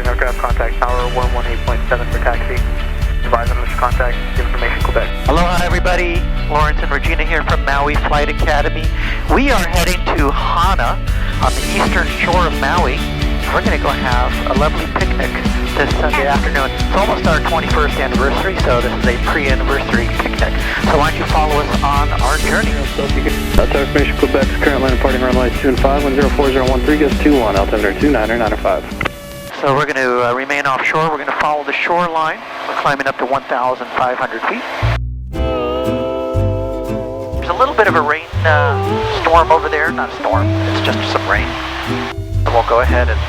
aircraft contact tower 118.7 for taxi. Advise on this contact, give information Quebec. Aloha everybody, Lawrence and Regina here from Maui Flight Academy. We are heading to Hana on the eastern shore of Maui. We're going to go have a lovely picnic this Sunday afternoon. It's almost our 21st anniversary, so this is a pre-anniversary picnic. So why don't you follow us on our journey? Tower Information Quebec, current line departing runway 25, 104.013, gust 21, altimeter 2995. So we're going to remain offshore. We're going to follow the shoreline. We're climbing up to 1,500 feet. There's a little bit of a rain storm over there. Not a storm, it's just some rain. So we'll go ahead and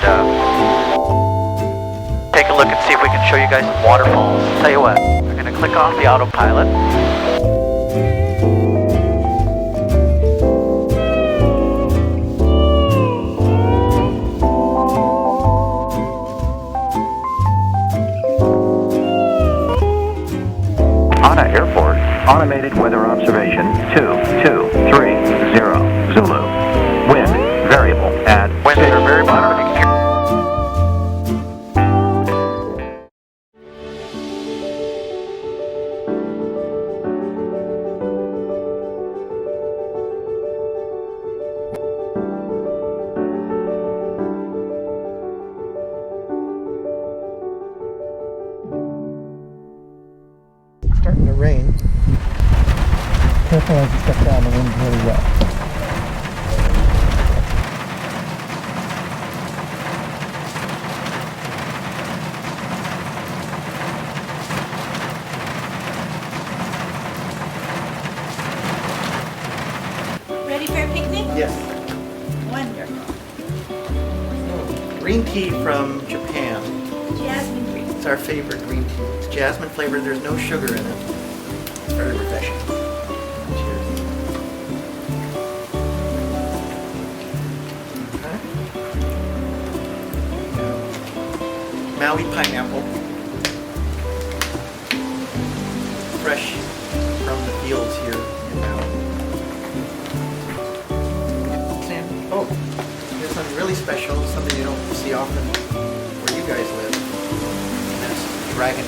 take a look and see if we can show you guys some waterfalls. Tell you what, we're going to click off the autopilot. Hana Airport, automated weather observation 2230 Zulu. Wind variable at Winds are variable. I don't know if you can hear. Starting to rain. Careful as you step down, the wind's really wet. Ready for a picnic? Yes. Wonderful. Green tea from Japan. Jasmine green. It's our favorite green tea. It's jasmine flavored, there's no sugar in it. It's very refreshing. Cheers. Okay. Maui pineapple. Fresh from the fields here in Maui. Sam, oh, here's something really special, something you don't see often where you guys live. And that's dragon